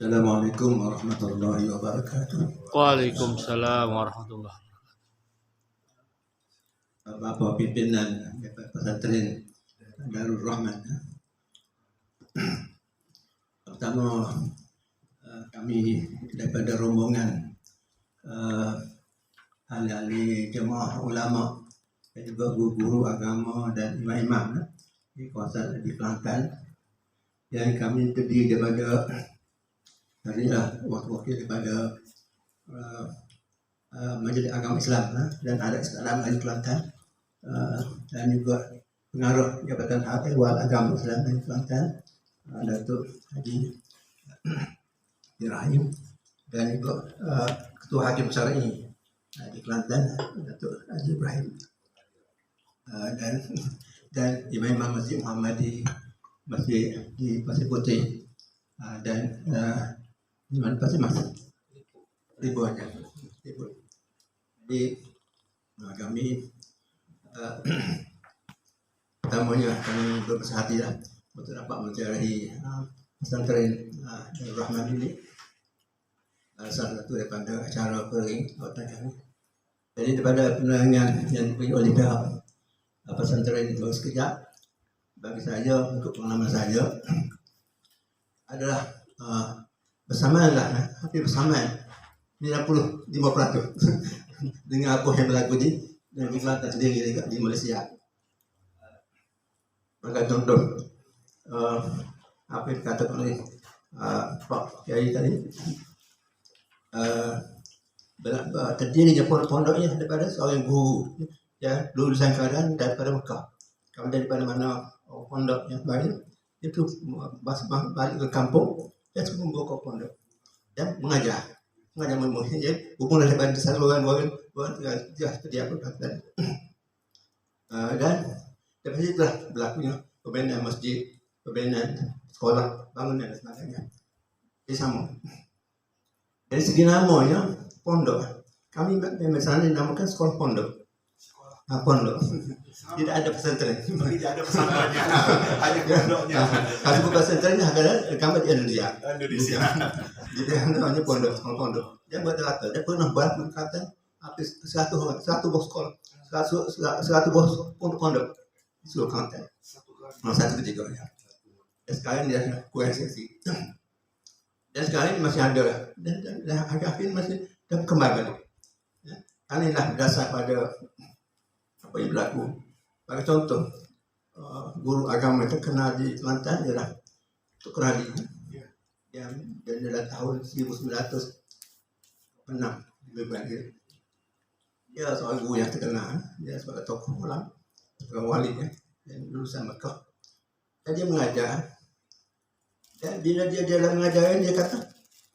Assalamualaikum warahmatullahi wabarakatuh. Waalaikumsalam warahmatullahi Bapak pimpinan pesantren Darul Rahman. Pertama, kami daripada rombongan ahli jemaah ulama dan juga guru-guru agama dan imam-imam di kawasan di Kelantan, yang kami terdiri daripada wakil daripada Majlis Agama Islam dan Adat Islam di Kelantan, dan juga pengaruh Jabatan Ehwal Agama Islam di Kelantan, Datuk Haji Ibrahim, dan juga Ketua Hakim Syar'i di Kelantan, Datuk Haji Ibrahim, dan Imam Masjid Muhammadi Masjid di Pasir Putih, dan di mana Pasir Mas ribuannya. Jadi kami pertamanya kami berbesar hati untuk dapat mencari pesantren Darul Rahman ini, salah satu daripada acara kering kota kami. Jadi daripada penerangan yang diberi oleh pihak pesantren itu sekejap, bagi saya untuk pengalaman saya adalah bersamaan hampir bersamaan 95% dengan apa yang berlaku di Kelantan sendiri di Malaysia. Maka contoh apa yang dikatakan oleh Pak Kiai tadi, terdirinya pondoknya daripada seorang guru lulusan keadaan daripada Mekah. Kalau daripada mana pondok yang baik itu balik ke kampung dan membuka pondok dan mengajar memuji. Jadi hubungan daripada satu orang dia dan dari situlah berlakunya pembinaan masjid, pembinaan sekolah, bangunan dan sebagainya. Jadi sama. Dari segi namanya pondok, kami misalnya dinamakan sekolah pondok. Pondok. Tidak ada pesantren. Tidak ada pesantrennya, hanya pondoknya. Kalau bukan pesantrennya adalah gambar di Indonesia. Jadi hanya pondok, sekolah pondok. Dia berkata, dia pernah buat kata habis satu bos sekolah, satu bos pondok di seluruh Kelantan. Satu ketiga ya. Dan sekarang dia kuasasi. Dan sekarang masih ada dan akhir masih berkembang. Ya. Karena inilah berdasar pada apa yang berlaku. Bagi contoh, guru agama terkenal di Kelantan ialah Tok Radi, yang dalam tahun 1906 lebih banyak. Dia seorang guru yang terkenal, dia sebagai tokoh ulama, seorang wali dan lulusan Mekah. Dan dia mengajar. Dan bila dia dalam mengajar, dia kata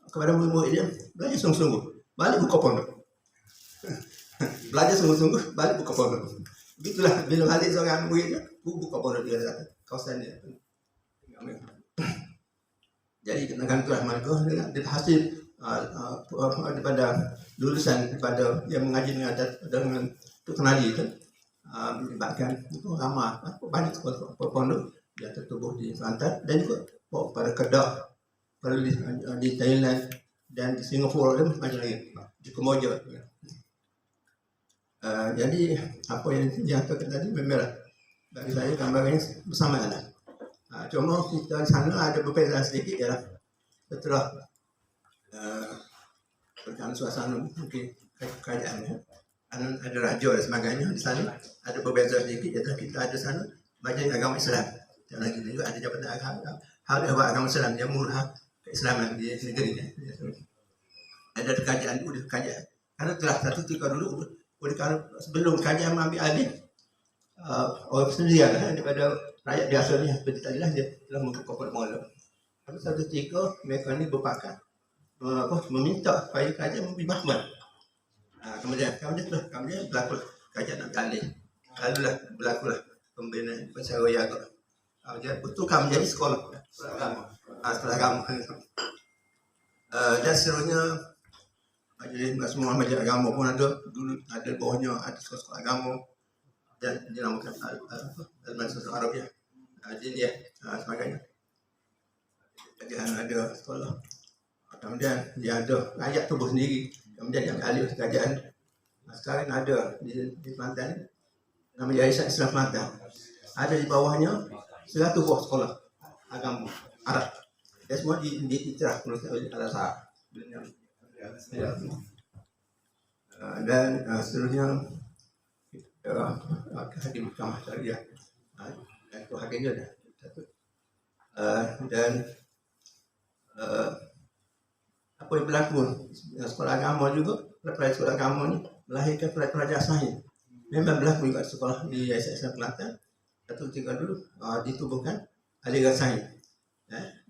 kepada murid-murid dia, belajar sungguh-sungguh, balik buka pondok. Belajar sungguh-sungguh, balik buka pondok. Begitulah bila balik seorang murid dia, buka pondok dia kata kawasan dia. Jadi kenakan itulah mereka dengan hasil daripada lulusan daripada yang mengaji dengan teknologi itu melibatkan itu ramai banyak sekolah pondok yang tertubuh di Kelantan dan juga pada Kedah, pada di Thailand dan di Singapura dan macam lagi di Kemboja. Jadi apa yang dinyatakan tadi memang bagi saya gambarnya bersamaan. Cuma kita di sana ada perbezaan sedikit ya. Setelah berjalan suasana mungkin kerajaannya ada raja dan sebagainya di sana ada perbezaan sedikit. Jadi kita ada sana Majlis Agama Islam dan lagi juga ada Jabatan Agama Islam yang murah keislaman di negeri ini. Ada kerajaan karena telah satu ketika dulu sebelum kerajaan mengambil alih orang sendirian daripada rakyat biasa ni seperti tadi lah dia telah membuka pondok. Tapi satu ketika mereka ni berpakat meminta supaya kerajaan memberi mahmat. Kemudian berlaku kerajaan nak alih. Lalulah berlakulah pembinaan pesawai agama. Dia betulkan menjadi sekolah agama. Dan seterusnya Majlis Agama pun ada dulu, ada bawahnya ada sekolah agama dan dinamakan Al-Mansur Arab ya. Jadi dia sebagainya. Jadi ada sekolah Kemudian dia ada rakyat tubuh sendiri. Kemudian yang alih kerajaan. Sekarang ada di Kelantan nama Yayasan Islam Kelantan. Ada di bawahnya 100 buah sekolah agama Arab. Dan semua diiktiraf oleh Al-Azhar. Dan seterusnya hakim mahkamah syariah. Itu hakimnya dah. Dan apa yang berlaku sekolah agama juga, pelajar sekolah agama ni melahirkan pelajar sains. Memang berlaku juga sekolah di Yayasan Kelantan. Satu ketika dulu ditubuhkan aliran sains.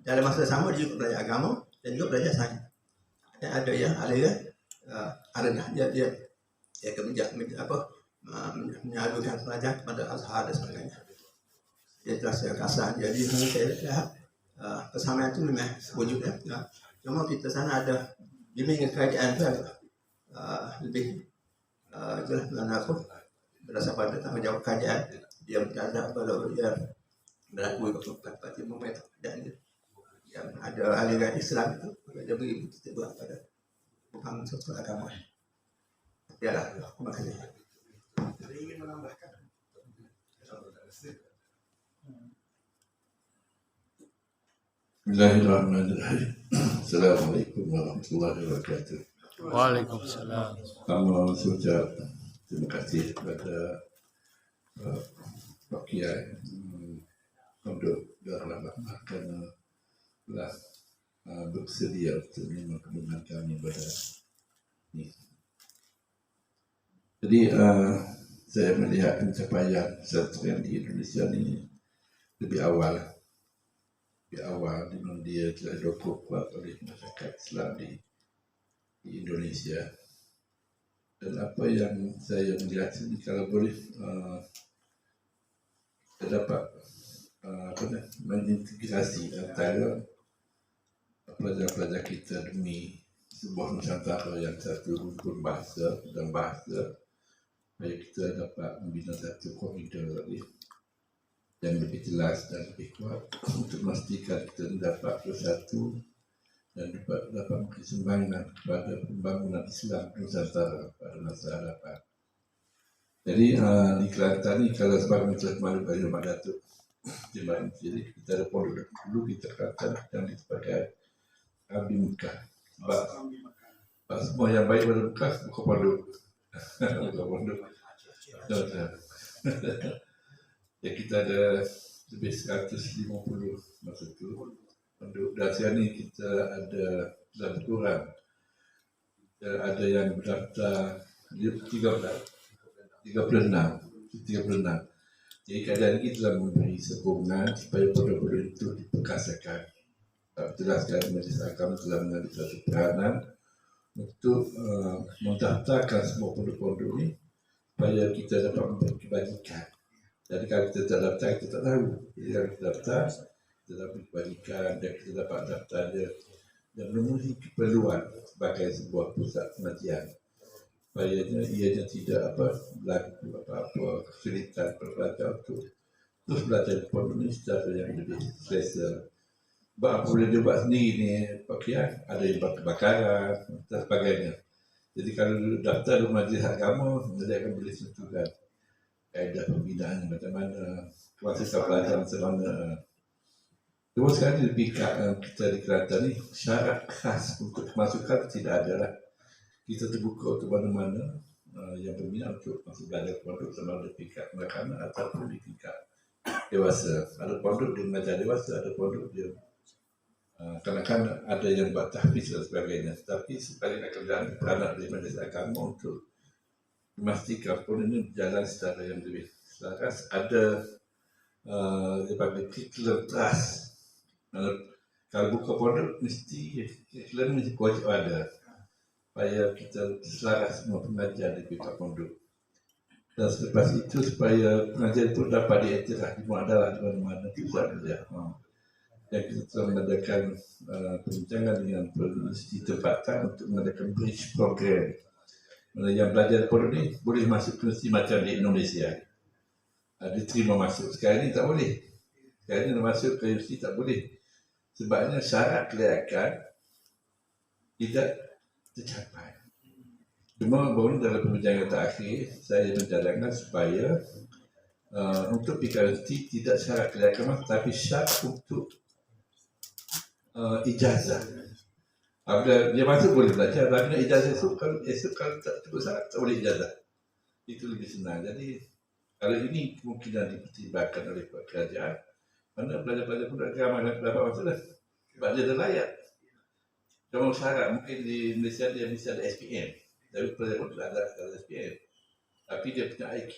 Dalam masa sama dia juga belajar agama dan juga belajar sains. Dan ada yang aliran arenah dia menyalukan pelajar kepada Azhar dan sebagainya. Dia telah saya kasar. Jadi saya lihat kesamaan itu memang wujud ya. Cuma kita sana ada bimbingan kerajaan itu lebih jelas dengan aku berasal pada tanggungjawab kerajaan. Dia berada kalau dia berlaku pada moment dan yang ada aliran Islam itu dia beri titik pada bukan sesuatu agama. Yalah, terima kasih. Jadi ingin menambahkan. Bismillahirrahmanirrahim. Assalamualaikum warahmatullahi wabarakatuh. Waalaikumsalam. Kami mengucap terima kasih kepada Pak Kiai untuk dalam kerana telah bersedia untuk menerima kunjungan kami pada ini. Jadi saya melihat pencapaian pesantren di Indonesia ini lebih awal di mana dia telah didukung kuat oleh masyarakat Islam di Indonesia. Dan apa yang saya melihat ini kalau boleh kita dapat mengintegrasi antara pelajar-pelajar kita demi sebuah Nusantara yang satu rumpun bahasa dan bahasa, supaya kita dapat membina satu koridor yang lebih jelas dan lebih kuat untuk memastikan kita dapat bersatu dan dapat memberi sumbangan kepada pembangunan Islam Nusantara pada masa hadapan. Jadi di Kelantan ni kalau sebab Menteri Malu bagi Mak Datuk Timbalan Kiri, kita ada pondok dulu kita Kelantan yang sebagai Abi Mekah. Sebab semua yang baik pada Mekah buka pondok. Buka pondok. Ya, kita ada lebih 150 masa itu. Untuk data ni kita ada lebih kurang. Ada yang berdaftar 36. Jadi keadaan ini telah memberi sokongan supaya pondok-pondok itu diperkasakan. Jelaskan Majlis Agama telah mengambil satu peranan untuk mendaftarkan semua pondok-pondok ini supaya kita dapat memberi kebajikan. Jadi kalau kita tak daftar, kita tak tahu. Jadi kalau kita daftar, kita dapat kebajikan dan kita dapat daftar dia dan memenuhi keperluan sebagai sebuah pusat pengajian. Supaya ianya tidak berlaku apa-apa kesulitan pelajar untuk terus belajar di pondok ini secara yang lebih selesa. Sebab apa boleh dia buat sendiri ni, Pak Kiai, ada yang buat kebakaran dan sebagainya. Jadi kalau daftar di Majlis Agama, dia akan boleh tentukan kaedah pembinaan macam mana, kualitas pelajaran macam mana. Cuma sekarang lebih kita di Kelantan ni syarat khas untuk kemasukan tidak ada lah. Kita terbuka untuk mana-mana yang berminat untuk masuk belajar pondok sama ada tingkat kanak-kanak ataupun di tingkat dewasa. Ada pondok dia mengajar dewasa, ada pondok dia kanak-kanak, ada yang buat tahfiz dan sebagainya. Tapi sebaliknya kerjaan peranan di Majlis Agama untuk memastikan pondok ini berjalan secara yang lebih selaras. Ada dipanggil curriculum trust. Kalau buka pondok mesti curriculum mesti wajib ada supaya kita selaras semua pengajar di pihak pondok. Dan selepas itu supaya pengajar itu dapat diiktiraf di muadalah di mana-mana pusat saja. Dan kita telah mengadakan perbincangan dengan universiti tempatan untuk mengadakan bridge program. Yang belajar pondok ni boleh masuk ke universiti macam di Indonesia. Diterima masuk. Sekarang ni tak boleh. Sekarang ni nak masuk ke universiti tak boleh. Sebabnya syarat kelayakan tidak tercapai. Cuma baru dalam perbincangan terakhir saya mencadangkan supaya untuk PKUT tidak syarat keagamaan tapi syarat untuk ijazah. Apabila dia masuk boleh belajar, tapi ijazah esok kalau tak cukup syarat tak boleh ijazah. Itu lebih senang. Jadi kalau ini kemungkinan dipertimbangkan oleh kerajaan, mana pelajar-pelajar pun agama dan dapat masalah sebab dia dah layak. Cuma syarat mungkin di Malaysia dia mesti ada SPM, tapi pelajar pun tidak ada SPM. Tapi dia punya IQ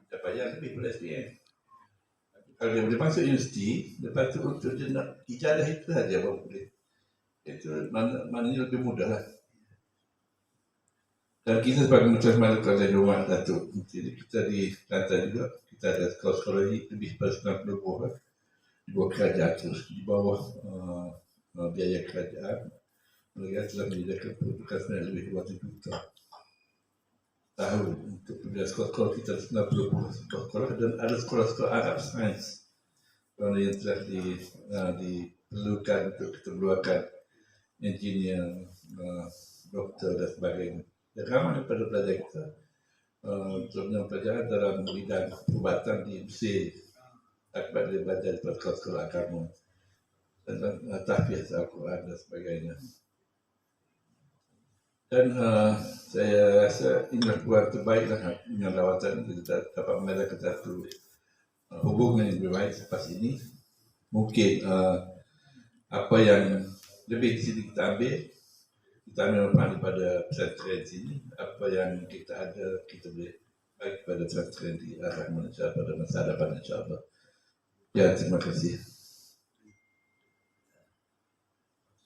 capaian lebih pada SPM. Kalau dia boleh masuk universiti, lepas tu untuk dia nak ijazah itu saja baru boleh. Itu maknanya lebih mudah lah. Dan kita sebagai macam mana kalau di rumah Datuk, jadi kita di Kelantan juga, kita ada sekolah-sekolah ini lebih pada 90 orang di bawah kerajaan terus, di bawah biaya kerajaan. Mereka telah menyediakan peruntukan sebenarnya lebih 200 juta tahun untuk pembelian sekolah-sekolah kita 90 sekolah dan ada sekolah-sekolah Arab Sains yang telah diperlukan untuk keperluan engineer, doktor dan sebagainya. Dan ramai daripada pelajar kita terutama pelajaran dalam bidang perubatan di Mesir akibat dia belajar di sekolah-sekolah agama dan tahfiz Al-Quran dan sebagainya. Dan saya rasa inilah buat terbaiklah dengan rawatan kita dapat mengadakan satu hubungan yang lebih baik selepas ini. Mungkin apa yang lebih di sini kita ambil manfaat daripada pesantren sini. Apa yang kita ada kita boleh bagi pada pesantren di Ar-Rahman insyaAllah pada masa hadapan insyaAllah. Ya, terima kasih.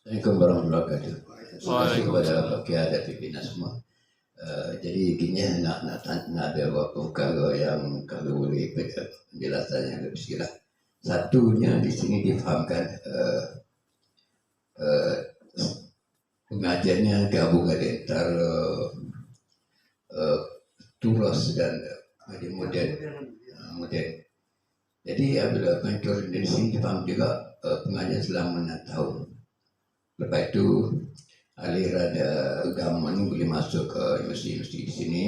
Assalamualaikum warahmatullahi wabarakatuh. Terima kasih kepada Pak Kiai dan pimpinan semua. Jadi gini nak ada beberapa perkara yang kalau boleh penjelasan yang lebih sikit lah. Satunya di sini difahamkan pengajiannya gabungan antara turas dan moden. Jadi apabila pengajian di sini difaham juga pengajian selama 6 tahun. Lepas itu aliran agama ini boleh masuk ke universiti di sini.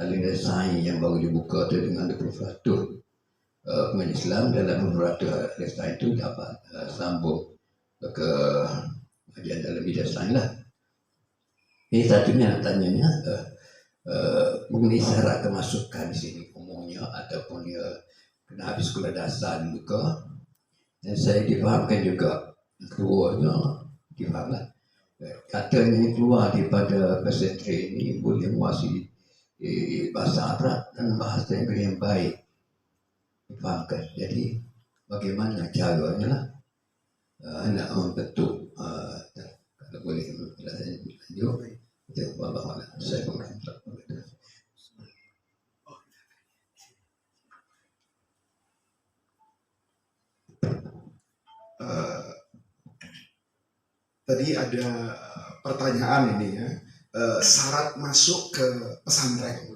Aliran sains yang baru dibuka itu dengan 20% pengajian Islam dalam 20% aliran sains itu dapat sambung ke kajian dalam bidang sains lah. Ini satunya tanyanya mengenai syarat kemasukan di sini umumnya ataupun dia kena habis sekolah dasar dulu ke. Dan saya difahamkan juga keluarnya difahamlah. Katanya keluar daripada pesantren ini boleh menguasai bahasa Arab dan bahasa Inggeris yang baik. Difahamkan. Jadi bagaimana caranya lah nak membentuk kalau boleh penjelasan lanjut. Itu Allah. Saya berterima. Tadi ada pertanyaan ini ya, syarat masuk ke pesantren.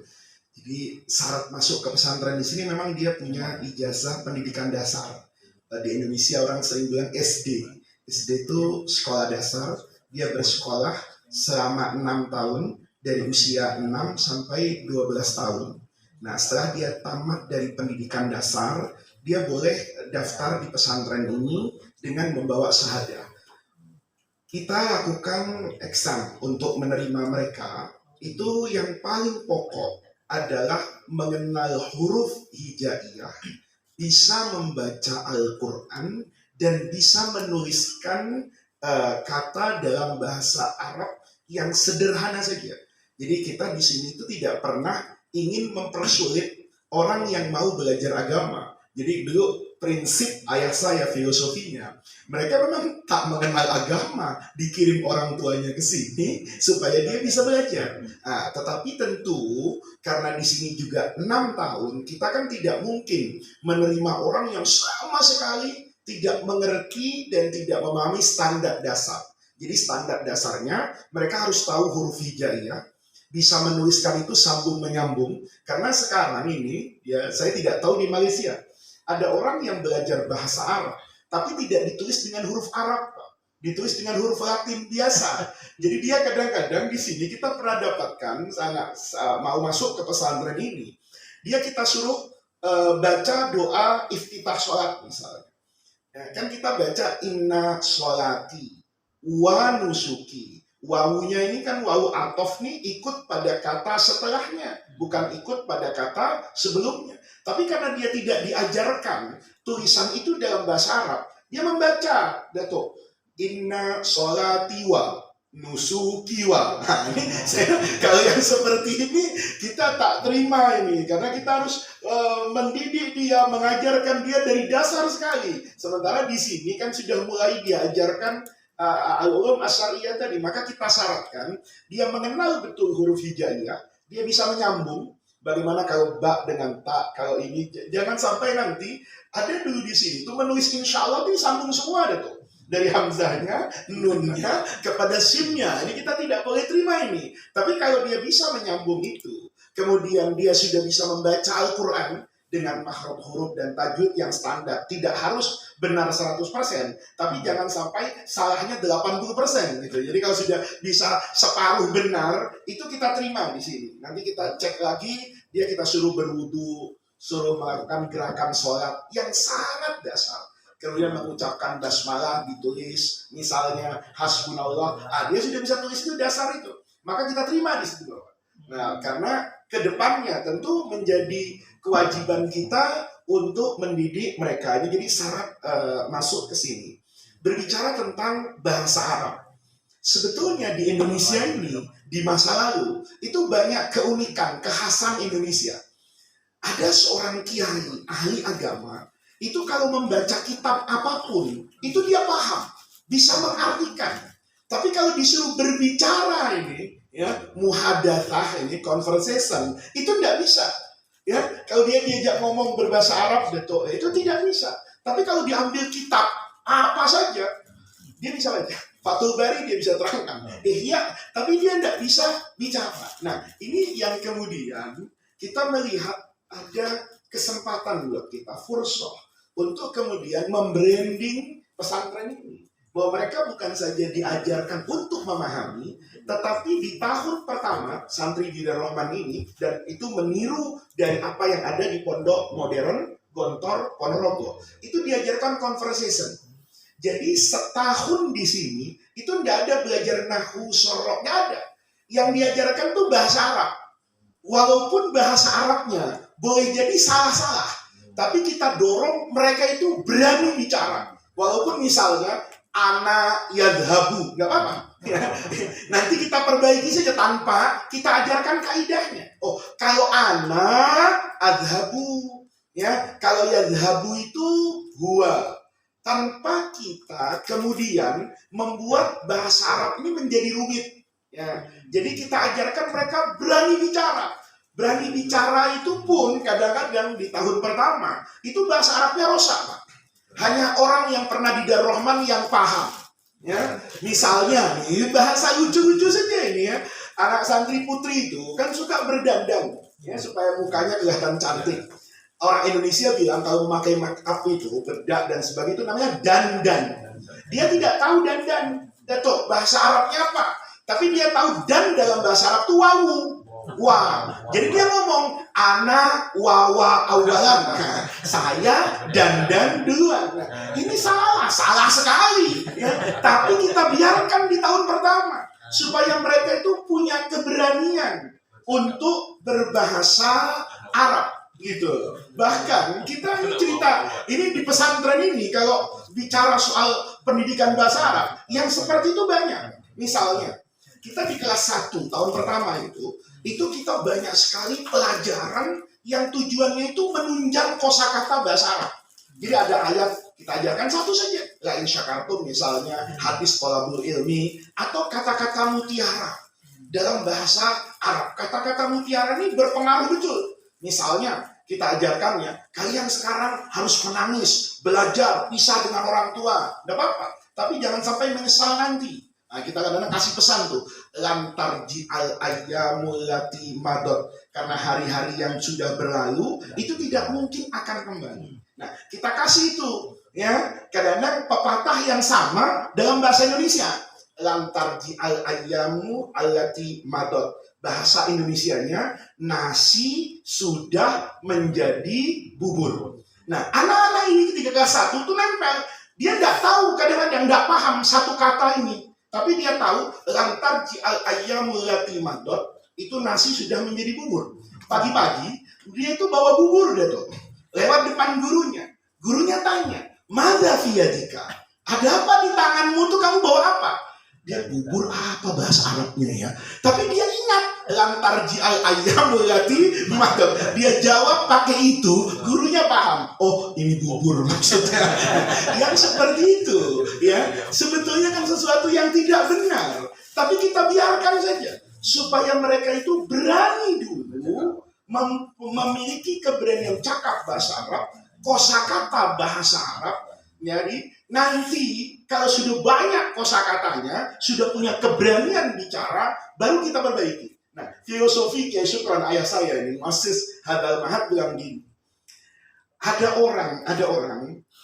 Jadi syarat masuk ke pesantren di sini memang dia punya ijazah pendidikan dasar. Di Indonesia orang sering bilang SD. SD itu sekolah dasar, dia bersekolah selama 6 tahun dari usia 6 sampai 12 tahun. Nah setelah dia tamat dari pendidikan dasar, dia boleh daftar di pesantren ini dengan membawa syahadah. Kita lakukan exam untuk menerima mereka, itu yang paling pokok adalah mengenal huruf hijaiyah, bisa membaca Al-Quran, dan bisa menuliskan kata dalam bahasa Arab yang sederhana saja. Jadi kita di sini itu tidak pernah ingin mempersulit orang yang mau belajar agama. Jadi dulu prinsip ayah saya filosofinya, mereka memang tak mengenal agama, dikirim orang tuanya ke sini supaya dia bisa belajar. Nah, tetapi tentu karena di sini juga 6 tahun, kita kan tidak mungkin menerima orang yang sama sekali tidak mengerti dan tidak memahami standar dasar. Jadi standar dasarnya mereka harus tahu huruf hijaiyah, bisa menuliskan itu sambung menyambung. Karena sekarang ini ya saya tidak tahu di Malaysia ada orang yang belajar bahasa Arab tapi tidak ditulis dengan huruf Arab. ditulis dengan huruf Latin biasa. Jadi dia kadang-kadang di sini kita pernah dapatkan mau masuk ke pesantren ini, kita suruh baca doa iftitah sholat misalnya. Ya, kan kita baca inna sholati wa nusuki. Wawunya ini kan wawu atof nih ikut pada kata setelahnya, bukan ikut pada kata sebelumnya. Tapi karena dia tidak diajarkan tulisan itu dalam bahasa Arab, dia membaca, Dato, inna sholati wa nusuki wa. Nah, ini kalau yang seperti ini kita tak terima ini, karena kita harus mendidik dia, mengajarkan dia dari dasar sekali. Sementara di sini kan sudah mulai diajarkan al-ulum asyariyah tadi, maka kita syaratkan dia mengenal betul huruf hijaiyah, dia bisa menyambung. Bagaimana kalau ba dengan ta, kalau ini jangan sampai nanti ada dulu di sini tuh menulis insya Allah itu sambung semua ada tuh. Dari hamzahnya, nunnya, kepada simnya. Ini kita tidak boleh terima ini. Tapi kalau dia bisa menyambung itu, kemudian dia sudah bisa membaca Al-Quran dengan makhraj huruf dan tajwid yang standar. Tidak harus benar 100%, tapi jangan sampai salahnya 80% gitu. Jadi kalau sudah bisa separuh benar, itu kita terima di sini. Nanti kita cek lagi, kita suruh berwudu, suruh melakukan gerakan sholat yang sangat dasar. Kemudian mengucapkan basmalah ditulis, misalnya hasbunallah, dia sudah bisa tulis itu dasar itu. Maka kita terima di situ. Nah, karena kedepannya tentu menjadi kewajiban kita untuk mendidik mereka. Ini jadi syarat masuk ke sini. Berbicara tentang bahasa Arab. Sebetulnya di Indonesia ini, di masa lalu, itu banyak keunikan, kekhasan Indonesia. Ada seorang kiai, ahli agama, itu kalau membaca kitab apapun, itu dia paham, bisa mengartikan. Tapi kalau disuruh berbicara ini, ya, muhadatsah ini, conversation, itu tidak bisa. Ya, kalau dia diajak ngomong berbahasa Arab, itu tidak bisa. Tapi kalau diambil kitab apa saja, dia bisa baca. Fathul Bari dia bisa terangkan. Ihya, tapi dia tidak bisa bicara. Nah, ini yang kemudian kita melihat ada kesempatan buat kita, fursah, untuk kemudian membranding pesantren ini. Bahwa mereka bukan saja diajarkan untuk memahami, tetapi di tahun pertama santri di Darul Rahman ini, dan itu meniru dari apa yang ada di pondok modern Gontor Ponorogo, itu diajarkan conversation. Jadi setahun di sini itu tidak ada belajar nahwu sorok, nggak ada. Yang diajarkan tuh bahasa Arab. Walaupun bahasa Arabnya boleh jadi salah-salah, tapi kita dorong mereka itu berani bicara. Walaupun misalnya ana yadhabu, nggak apa-apa. Nanti kita perbaiki saja tanpa kita ajarkan kaidahnya. Oh, kalau ana adhabu, ya, kalau yadhabu itu huwa. Tanpa kita kemudian membuat bahasa Arab ini menjadi rumit. Ya, jadi kita ajarkan mereka berani bicara. Berani bicara itu pun kadang-kadang di tahun pertama itu bahasa Arabnya rosak, Pak. Hanya orang yang pernah di Darul Rahman yang paham. Ya, misalnya nih bahasa lucu-lucu saja ini ya. Anak santri putri itu kan suka berdandan, ya, supaya mukanya kelihatan cantik. Orang Indonesia bilang kalau memakai make up itu, bedak dan sebagainya itu namanya dandan. Dia tidak tahu dandan. Dato, bahasa Arabnya apa? Tapi dia tahu dan dalam bahasa Arab itu wawu. Wah, jadi dia ngomong ana wawa awalan. Nah, saya dandan duluan. Nah, ini salah sekali. Ya. Tapi kita biarkan di tahun pertama supaya mereka itu punya keberanian untuk berbahasa Arab. Gitu. Bahkan kita ini cerita ini di pesantren ini kalau bicara soal pendidikan bahasa Arab yang seperti itu banyak. Misalnya kita di kelas 1 tahun pertama itu kita banyak sekali pelajaran yang tujuannya itu menunjang kosakata bahasa Arab. Jadi ada ayat kita ajarkan satu saja, la in syakartum misalnya hadis thalabul ilmi atau kata-kata mutiara dalam bahasa Arab. Kata-kata mutiara ini berpengaruh betul. Misalnya kita ajarkannya, kalian sekarang harus menangis, belajar, pisah dengan orang tua, tidak apa-apa. Tapi jangan sampai menyesal nanti. Nah, kita kadang-kadang kasih pesan tuh, lantarji al ayyamul lati madot, karena hari-hari yang sudah berlalu itu tidak mungkin akan kembali. Nah, kita kasih itu, Ya, kadang-kadang pepatah yang sama dalam bahasa Indonesia. Lam tarji al ayyamu allati madot. Bahasa Indonesianya, nasi sudah menjadi bubur. Nah, anak-anak ini ketika kelas 1 tuh nempel. Dia nggak tahu, kadang-kadang nggak paham satu kata ini. Tapi dia tahu, lam tarji al ayyamu allati madot, itu nasi sudah menjadi bubur. Pagi-pagi, dia itu bawa bubur dia tuh. Lewat depan gurunya. Gurunya tanya, "Madza fi yadika?" Ada apa di tanganmu tuh, kamu bawa apa? Dia, bubur apa bahasa Arabnya ya? Tapi dia ingat, lam tarji al ayyamul lati madot. Dia jawab pakai itu, gurunya paham. Oh, ini bubur maksudnya. Yang seperti itu, ya. Sebetulnya kan sesuatu yang tidak benar. Tapi kita biarkan saja supaya mereka itu berani dulu memiliki keberanian cakap bahasa Arab, kosakata bahasa Arab. Jadi nanti kalau sudah banyak kosakatanya, sudah punya keberanian bicara, baru kita perbaiki. Nah, filosofi Kiai Syukron ayah saya ini, Muassis Hadal Mahad bilang gini. Ada orang,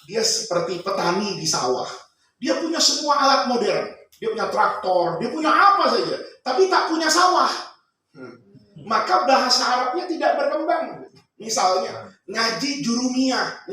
dia seperti petani di sawah. Dia punya semua alat modern. Dia punya traktor, dia punya apa saja, tapi tak punya sawah. Maka bahasa Arabnya tidak berkembang. Misalnya, ngaji jurumiyah,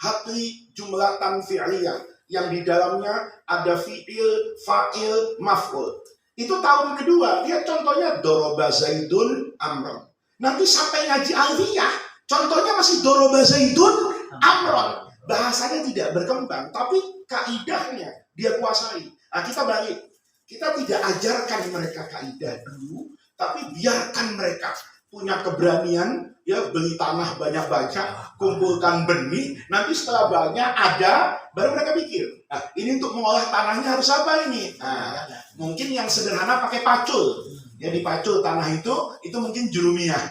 hati jumlatan fi'liyah, yang di dalamnya ada fi'il, fa'il, maf'ul. Itu tahun kedua, dia contohnya doroba zaidun amron. Nanti sampai ngaji alfiyah, contohnya masih doroba zaidun amron. Bahasanya tidak berkembang, tapi kaidahnya dia kuasai. Nah, kita balik. Kita tidak ajarkan mereka kaidah dulu, tapi biarkan mereka punya keberanian, ya, beli tanah banyak-banyak, kumpulkan benih, nanti setelah banyak ada, baru mereka pikir, nah, ini untuk mengolah tanahnya harus apa ini? Nah, mungkin yang sederhana pakai pacul, ya, dipacul tanah itu mungkin jurumiyah.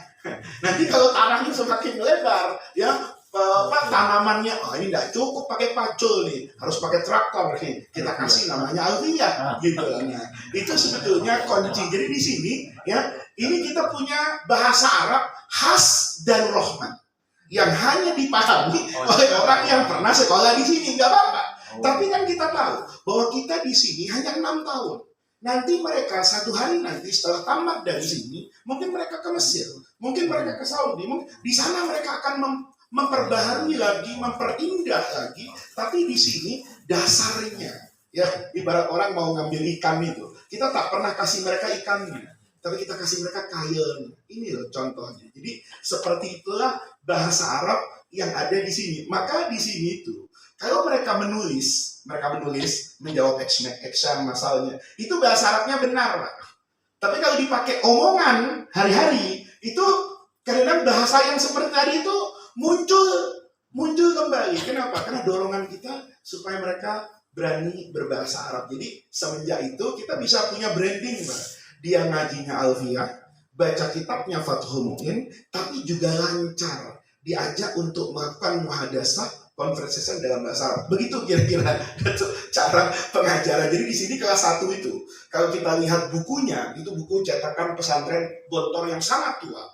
Nanti kalau tanahnya semakin lebar, ya, tanamannya, ini tidak cukup pakai pacul nih, harus pakai traktor nih, kita kasih namanya alfiyah, gitu. Nah, itu sebetulnya kunci. Jadi di sini, ya, ini kita punya bahasa Arab khas dan rohman yang hanya dipahami oleh orang yang pernah sekolah di sini, nggak apa-apa. Tapi kan kita tahu bahwa kita di sini hanya 6 tahun. Nanti mereka satu hari nanti setelah tamat dari sini, mungkin mereka ke Mesir, mungkin mereka ke Saudi, di sana mereka akan memperbaharui lagi, memperindah lagi. Tapi di sini dasarnya, ya, ibarat orang mau ngambil ikan itu, kita tak pernah kasih mereka ikannya, tapi kita kasih mereka kailnya. Ini loh contohnya. Jadi seperti itulah bahasa Arab yang ada di sini. Maka di sini itu, kalau mereka menulis menjawab exam masalahnya, itu bahasa Arabnya benar, Pak. Tapi kalau dipakai omongan hari-hari, itu kadang-kadang bahasa yang seperti tadi itu muncul kembali. Kenapa? Karena dorongan kita supaya mereka berani berbahasa Arab. Jadi semenjak itu kita bisa punya branding, Pak. Dia ngajinya alfiyah, baca kitabnya Fathul Mu'in, tapi juga lancar diajak untuk melakukan muhadasah, conversation dalam bahasa Arab. Begitu kira-kira cara pengajaran. Jadi di sini kelas 1 itu, kalau kita lihat bukunya, itu buku cetakan pesantren Gontor yang sangat tua.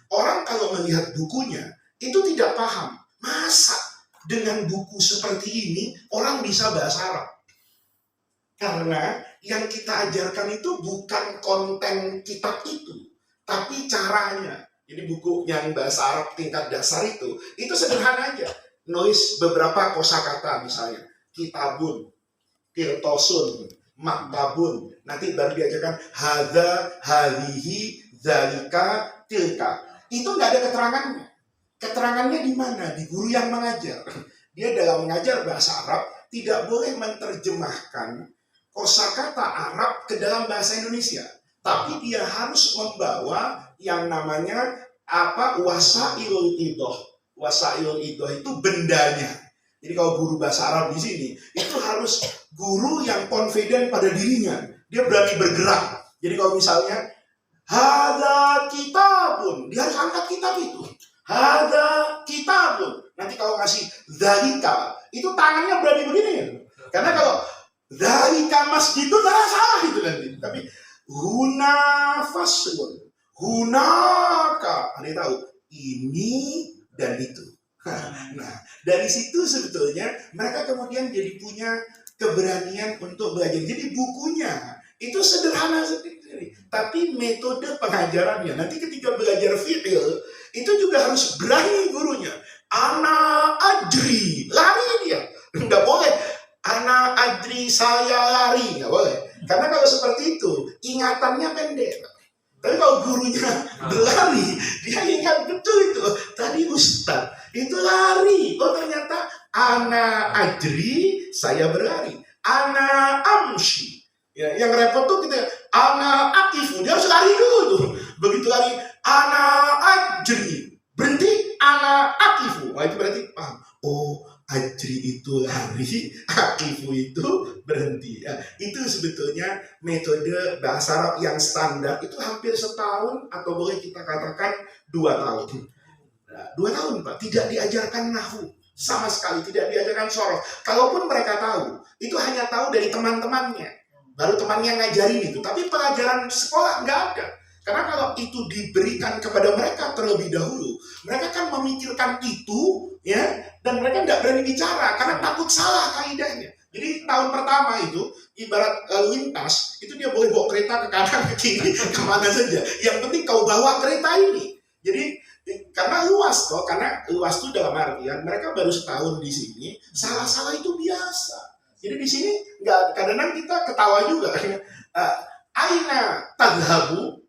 Orang kalau melihat bukunya itu tidak paham, masa dengan buku seperti ini orang bisa bahasa Arab? Karena yang kita ajarkan itu bukan konten kitab itu, tapi caranya. Jadi buku yang bahasa Arab tingkat dasar itu sederhana aja. Nulis beberapa kosakata misalnya, kitabun, tirtosun, maktabun. Nanti baru diajarkan hadza, hadihi, zalika, tilka. Itu nggak ada keterangannya. Keterangannya di mana? Di guru yang mengajar. Dia dalam mengajar bahasa Arab tidak boleh menerjemahkan kosakata Arab ke dalam bahasa Indonesia, tapi dia harus membawa yang namanya wasailul idoh. Wasailul idoh itu bendanya. Jadi kalau guru bahasa Arab di sini itu harus guru yang confident pada dirinya. Dia berani bergerak. Jadi kalau misalnya hadza kitabun, dia harus angkat kitab itu. Hadza kitabun. Nanti kalau ngasih zalika, itu tangannya berani begini. Karena kalau zalika masjidun, salah itu nanti. Tapi huna faslun, hunaka, ada yang tahu ini dan itu. Nah, dari situ sebetulnya mereka kemudian jadi punya keberanian untuk belajar. Jadi bukunya itu sederhana sendiri, tapi metode pengajarannya nanti ketika belajar fiqh itu juga harus berani gurunya. Ana adri, lari dia, nggak boleh. Ana adri, saya lari, nggak boleh. Karena kalau seperti itu ingatannya pendek. Tapi kalau gurunya berlari, dia ingat betul itu. Tadi Ustaz itu lari. Oh ternyata ana adri, saya berlari. Ana amshi. Ya, yang repot tuh kita ana akifu, dia harus lari dulu tuh. Begitu lari, ana adri, berhenti, ana akifu. Wah itu berarti paham. Oh ajri itu lari, akifu itu berhenti. Ya, itu sebetulnya metode bahasa Arab yang standar itu hampir setahun atau boleh kita katakan 2 tahun. Nah, 2 tahun Pak, tidak diajarkan nahwu sama sekali, tidak diajarkan sorof. Kalaupun mereka tahu, itu hanya tahu dari teman-temannya. Baru temannya ngajarin itu, tapi pelajaran sekolah nggak ada. Karena kalau itu diberikan kepada mereka terlebih dahulu, mereka kan memikirkan itu, ya, dan mereka nggak berani bicara karena takut salah kaidahnya. Jadi tahun pertama itu ibarat lintas, itu dia boleh bawa kereta ke kanan ke kiri kemana saja. Yang penting kau bawa kereta ini. Jadi karena luas toh, karena luas itu dalam artian mereka baru setahun di sini, salah-salah itu biasa. Jadi di sini nggak, kadang-kadang kita ketawa juga. Aina tadhabu,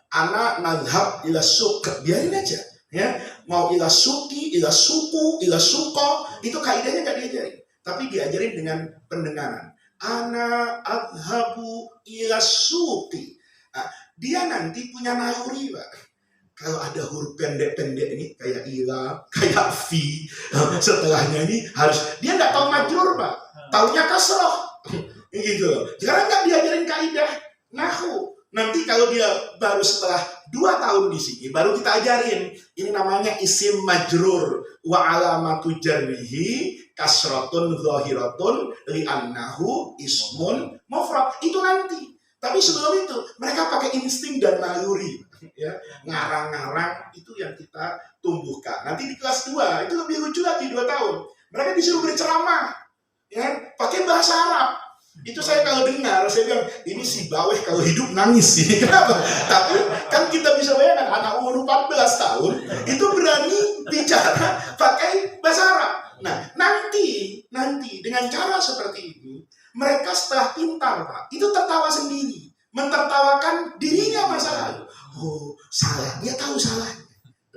ana nadhab ila suk, biarin aja. Ya, mau ila suki, ila suku, ila suko, itu kaidahnya nggak diajarin, tapi diajarin dengan pendengaran. Ana adhabu ila suki. Dia nanti punya naluri, Pak. Kalau ada huruf pendek-pendek ini kayak ila, kayak fi, setelahnya ini harus, dia nggak tahu majrur Pak, taunya kasroh, gitu. Sekarang nggak diajarin kaidah nahwu. Nanti kalau dia baru setelah 2 tahun di sini, baru kita ajarin. Ini namanya isim majrur wa alamatu jarrihi kasratun zahiratun li'annahu ismun mufrad. Itu nanti. Tapi sebelum itu mereka pakai insting dan naluri, ya, ngarang-ngarang itu yang kita tumbuhkan. Nanti di kelas 2 itu lebih lucu lagi, 2 tahun. Mereka disuruh berceramah, ya, pakai bahasa Arab. Itu saya kalau dengar, saya bilang ini si Baweh kalau hidup nangis sih. Kenapa? Tapi kan kita bisa bayangkan anak umur 14 tahun itu berani bicara pakai bahasa Arab. Nah, nanti dengan cara seperti ini, mereka setelah pintar, Pak, itu tertawa sendiri, mentertawakan dirinya masa lalu. Oh, salah, dia tahu salahnya.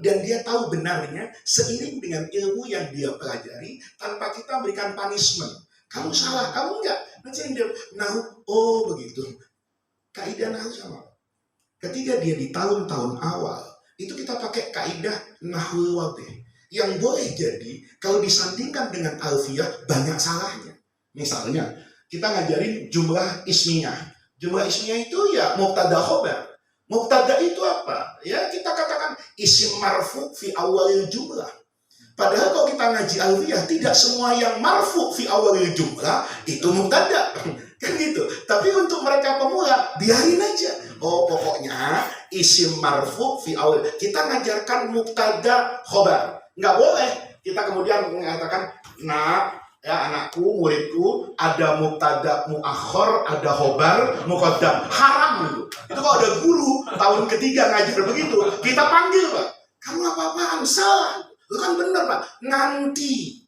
Dan dia tahu benarnya seiring dengan ilmu yang dia pelajari tanpa kita berikan punishment. Kamu salah, kamu enggak. Nanti dia nahu, oh begitu. Kaidah nahu sama. Ketika dia di tahun-tahun awal, itu kita pakai kaidah nahwul wadih. Yang boleh jadi, kalau disandingkan dengan alfiyah, banyak salahnya. Misalnya, kita ngajarin jumlah ismiyah. Jumlah ismiyah itu ya mubtada khobar. Mubtada itu apa? Ya kita katakan isim marfu fi awalil jumlah. Padahal kalau kita ngaji alfiyah, tidak semua yang marfu fi awalil jumlah itu mubtada. Kan gitu. Tapi untuk mereka pemula, biarin aja. Oh pokoknya isim marfu fi awal. Kita ngajarkan mubtada khobar. Nggak boleh kita kemudian mengatakan, nah ya anakku, muridku, ada mubtada muakhor, ada khobar, muqaddam. Haram itu. Itu kalau ada guru tahun ketiga ngajar begitu, kita panggil, Pak. Kamu apa-apaan? Salah. Itu kan benar, Pak. Nanti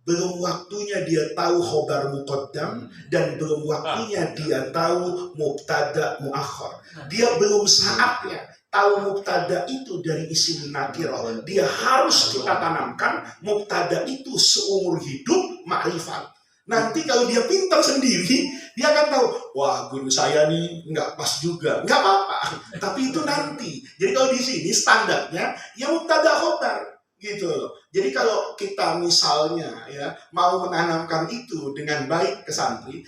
belum waktunya dia tahu khobar muqaddam dan belum waktunya dia tahu mubtada muakhor. Dia belum saatnya tahu mubtada itu dari isim nakirah. Dia harus kita tanamkan mubtada itu seumur hidup makrifat. Nanti kalau dia pintar sendiri, dia akan tahu, wah guru saya nih nggak pas juga. Nggak apa-apa, tapi itu nanti. Jadi kalau di sini standarnya ya mubtada khobar. Gitu loh. Jadi kalau kita misalnya ya mau menanamkan itu dengan baik ke santri,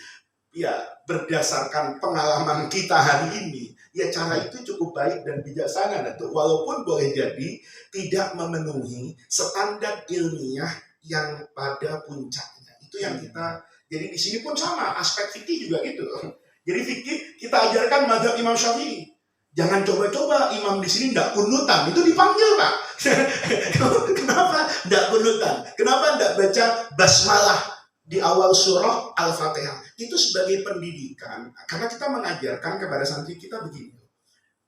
ya berdasarkan pengalaman kita hari ini, ya cara itu cukup baik dan bijaksana, Datuk. Walaupun boleh jadi tidak memenuhi standar ilmiah yang pada puncaknya. Itu yang kita, jadi di sini pun sama, aspek fikih juga gitu. Jadi fikih kita ajarkan mazhab Imam Syafi'i. Jangan coba-coba imam di sini tidak kunutan, itu dipanggil Pak. Kenapa tidak kunutan? Kenapa tidak baca basmalah di awal surah Al-Fatihah? Itu sebagai pendidikan, karena kita mengajarkan kepada santri kita begini.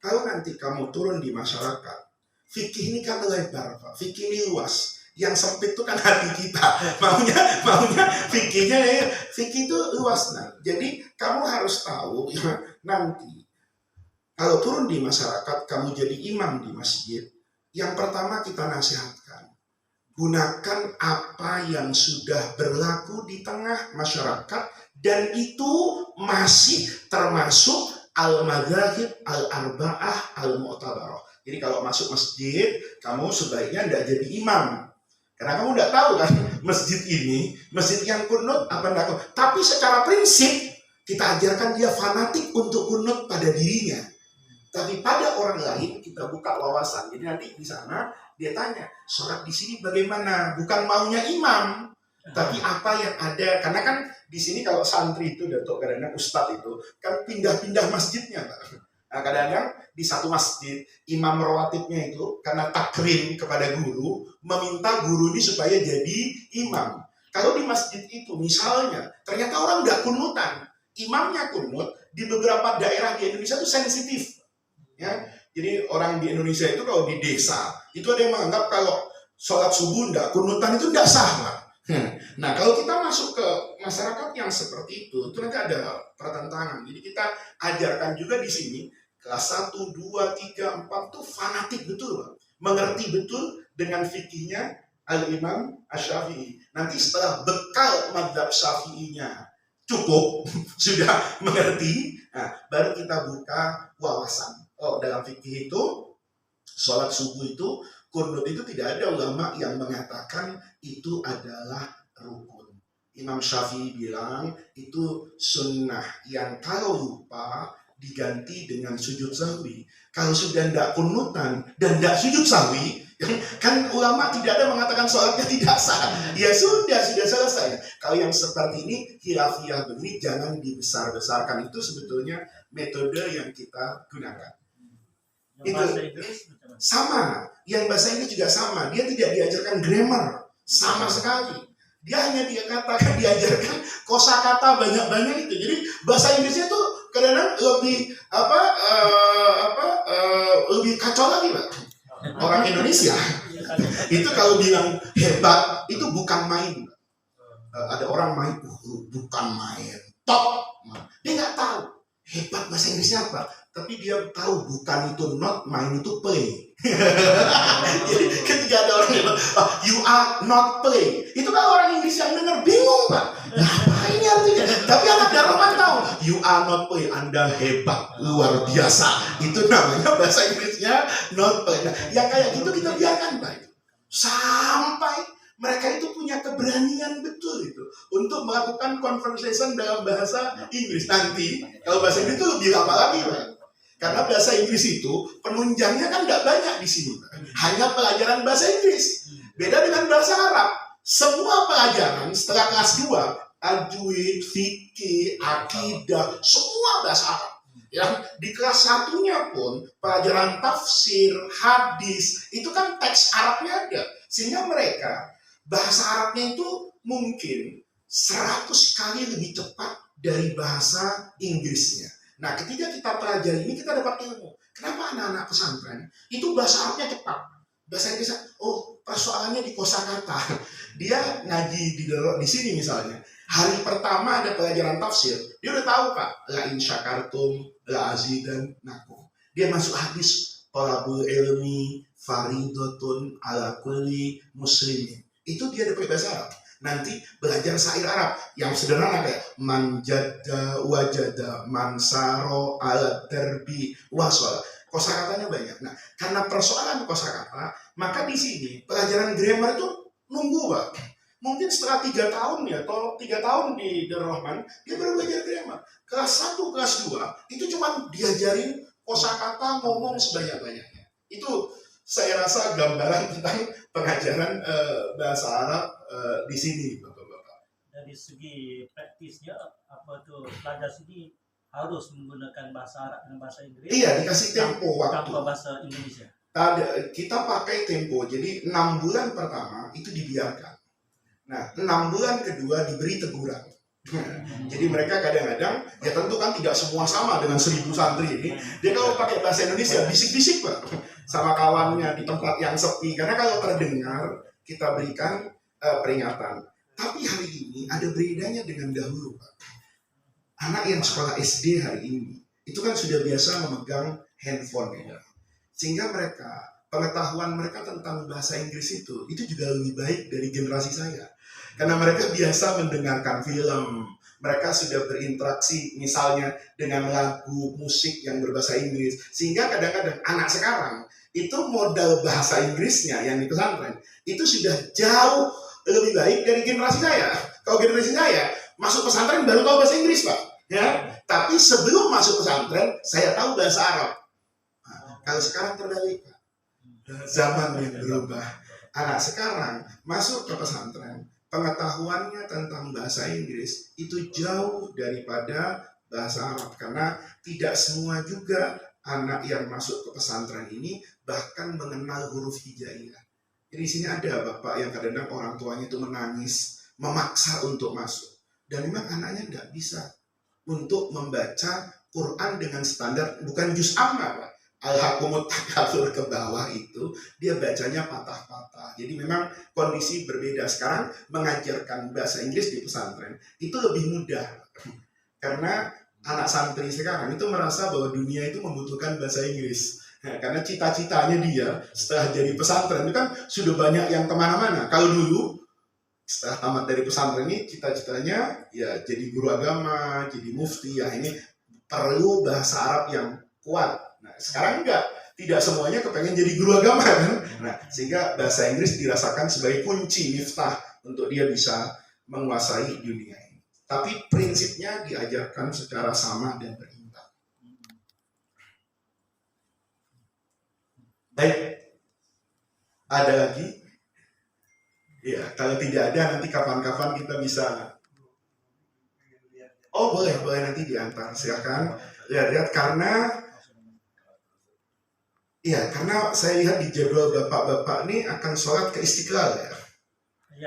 Kalau nanti kamu turun di masyarakat, fikih ini kan lebar Pak, fikih ini luas. Yang sempit itu kan hati kita, maunya fikihnya, fikih itu luas. Nah, jadi kamu harus tahu ya, nanti kalau turun di masyarakat, kamu jadi imam di masjid, yang pertama kita nasihatkan, gunakan apa yang sudah berlaku di tengah masyarakat, dan itu masih termasuk al-madzhab al-arba'ah al-mu'tabarah. Jadi kalau masuk masjid, kamu sebaiknya tidak jadi imam. Karena kamu tidak tahu kan, masjid ini, masjid yang kunut, apa tidak kunut. Tapi secara prinsip, kita ajarkan dia fanatik untuk kunut pada dirinya. Tapi pada orang lain kita buka wawasan. Jadi nanti di sana dia tanya, sholat di sini bagaimana? Bukan maunya imam, tapi apa yang ada. Karena kan di sini kalau santri itu, datuk kadang-kadang ustadz itu kan pindah-pindah masjidnya. Nah, kadang-kadang di satu masjid imam rawatibnya itu karena takrim kepada guru meminta guru ini supaya jadi imam. Kalau di masjid itu misalnya ternyata orang nggak kunutan, imamnya kunut, di beberapa daerah di Indonesia itu sensitif. Ya, jadi orang di Indonesia itu kalau di desa itu ada yang menganggap kalau sholat subuh enggak, kunutan itu enggak sah Pak. Nah kalau kita masuk ke masyarakat yang seperti itu nanti ada pertentangan. Jadi kita ajarkan juga di sini kelas 1, 2, 3, 4 itu fanatik betul Pak. Mengerti betul dengan fikihnya Al-Imam Asy-Syafi'i. Nanti setelah bekal madzhab Syafi'inya cukup, sudah mengerti, nah, baru kita buka wawasan. Oh, dalam fikih itu, sholat subuh itu, kunut itu tidak ada ulama yang mengatakan itu adalah rukun. Imam Syafi'i bilang itu sunnah yang kalau lupa diganti dengan sujud sahwi. Kalau sudah tidak kunutan dan tidak sujud sahwi, kan ulama tidak ada mengatakan sholatnya tidak sah. Ya sudah selesai. Kalau yang seperti ini, khilafiyah begini jangan dibesar-besarkan. Itu sebetulnya metode yang kita gunakan. Yang bahasa Inggris sama, yang bahasa Inggris juga sama. Dia tidak diajarkan grammar sama sekali. Dia hanya diajarkan kosakata banyak-banyak itu. Jadi bahasa Inggrisnya tuh kadang-kadang lebih kacau lagi Pak. Orang Indonesia itu kalau bilang hebat itu bukan main. Ada orang main, bukan main, top. Dia nggak tahu hebat bahasa Inggrisnya apa. Tapi dia tahu bukan itu not, main itu play. Jadi ketika ada orang yang bilang, you are not play, itu kan orang Inggris yang dengar bingung Pak. Apa ini artinya? Tapi anak Darman tahu, you are not play, Anda hebat, luar biasa. Itu namanya bahasa Inggrisnya not play. Nah, yang kayak gitu kita biarkan Pak. Sampai mereka itu punya keberanian betul itu untuk melakukan conversation dalam bahasa Inggris. Nanti kalau bahasa Inggris itu lebih lama lagi Pak. Karena bahasa Inggris itu penunjangnya kan tidak banyak di sini. Hanya pelajaran bahasa Inggris. Beda dengan bahasa Arab. Semua pelajaran setelah kelas 2, tajwid, fikih, akidah, semua bahasa Arab. Ya, di kelas 1-nya pun pelajaran tafsir, hadis, itu kan teks Arabnya ada. Sehingga mereka bahasa Arabnya itu mungkin 100 kali lebih cepat dari bahasa Inggrisnya. Nah, ketika kita pelajari ini, kita dapat ilmu. Kenapa anak-anak pesantren itu bahasa Arabnya cepat? Bahasa Inggrisnya, persoalannya di kosakata. Dia ngaji di sini misalnya. Hari pertama ada pelajaran tafsir. Dia udah tahu Pak, la in syakartum la azidannakum. Dia masuk hadis, talabul ilmi faridatun ala kulli muslimin. Itu dia dapat bahasa Arab. Nanti belajar syair Arab yang sederhana kayak man jadda wajada man saro ala derbi waswala. Kosakatanya banyak. Nah, karena persoalan kosakata, maka di sini pelajaran grammar itu nunggu Pak. Mungkin setelah 3 tahun ya, atau 3 tahun di Darul Rahman, dia baru belajar grammar. Kelas 1, kelas 2, itu cuma diajarin kosakata ngomong sebanyak-banyaknya. Itu saya rasa gambaran tentang pengajaran bahasa Arab di sini, Bapak-bapak. dari segi praktisnya apa tuh pelajar sini harus menggunakan bahasa Arab dan bahasa Inggris. Iya, dikasih tempo waktu. Tanpa bahasa Indonesia. Kita pakai tempo, jadi 6 bulan pertama itu dibiarkan. Nah, 6 bulan kedua diberi teguran. Jadi mereka kadang-kadang, ya tentu kan tidak semua sama dengan 1000 santri ini. Dia kalau pakai bahasa Indonesia bisik-bisik Pak sama kawannya di tempat yang sepi. Karena kalau terdengar kita berikan peringatan. Tapi hari ini ada bedanya dengan dahulu Pak. Anak yang sekolah SD hari ini itu kan sudah biasa memegang handphone ya. Sehingga pengetahuan mereka tentang bahasa Inggris itu juga lebih baik dari generasi saya. Karena mereka biasa mendengarkan film, mereka sudah berinteraksi misalnya dengan lagu musik yang berbahasa Inggris. Sehingga kadang-kadang anak sekarang itu modal bahasa Inggrisnya yang di pesantren itu sudah jauh lebih baik dari generasi saya. Kalau generasi saya masuk pesantren baru tahu bahasa Inggris Pak. Ya, tapi sebelum masuk pesantren saya tahu bahasa Arab. Kalau sekarang terbalik Pak, zaman yang berubah. Anak sekarang masuk ke pesantren, pengetahuannya tentang bahasa Inggris itu jauh daripada bahasa Arab. Karena tidak semua juga anak yang masuk ke pesantren ini bahkan mengenal huruf hijaiyah. Jadi di sini ada bapak yang kadang-kadang orang tuanya itu menangis, memaksa untuk masuk. Dan memang anaknya nggak bisa untuk membaca Quran dengan standar, bukan juz amma Pak. Al-Hakumut Takatsur ke bawah itu dia bacanya patah-patah. Jadi memang kondisi berbeda. Sekarang mengajarkan bahasa Inggris di pesantren itu lebih mudah. Karena anak santri sekarang itu merasa bahwa dunia itu membutuhkan bahasa Inggris. Nah, karena cita-citanya dia setelah jadi pesantren itu kan sudah banyak yang kemana-mana. Kalau dulu setelah tamat dari pesantren ini cita-citanya ya jadi guru agama, jadi mufti. Ya ini perlu bahasa Arab yang kuat. Nah, sekarang enggak, tidak semuanya kepengen jadi guru agama kan. Nah, sehingga bahasa Inggris dirasakan sebagai kunci miftah untuk dia bisa menguasai dunia ini. Tapi prinsipnya diajarkan secara sama dan berimbang. Baik, ada lagi? Ya, kalau tidak ada nanti kapan-kapan kita bisa. Oh boleh nanti diantar. Silakan lihat karena saya lihat di jadwal bapak-bapak ini akan sholat ke Istiqlal ya.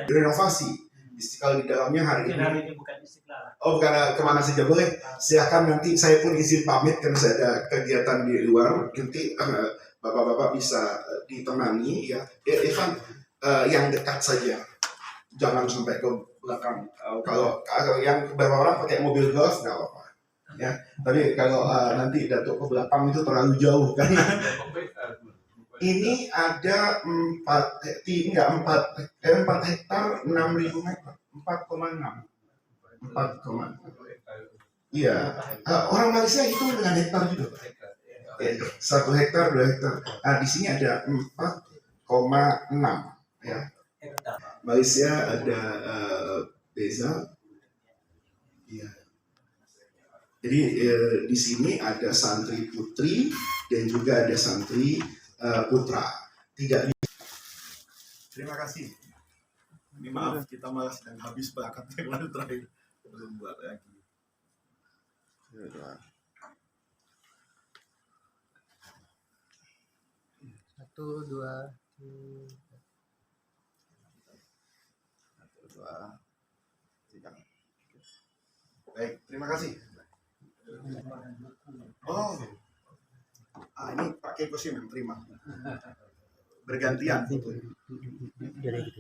Direnovasi. Istiqlal di dalamnya hari ini. Hari ini bukan Istiqlal. Oh bukan, kemana saja boleh. Silakan nanti saya pun izin pamit karena saya ada kegiatan di luar. Nanti bapak-bapak bisa ditemani ya. Evan yang dekat saja. Jangan sampai ke belakang. Kalau yang beberapa orang pakai mobil golf nggak apa-apa. Ya, tapi kalau nanti Datuk ke belakang itu terlalu jauh karena ini ada 4 hektar 6.000 meter 4,6. Iya, orang Malaysia itu dengan hektar juga. 1 hektar 2 hektar. Nah di sini ada 4,6 ya. Malaysia ada desa. Iya. Jadi di sini ada santri putri dan juga ada santri putra. Tidak. Terima kasih. Ini maaf kita malah sedang habis bakat yang lalu terakhir belum buat lagi. 1, 2, 3. Baik, terima kasih. Oh, ini Pak Keiko sih yang terima. Bergantian. Jadi gitu.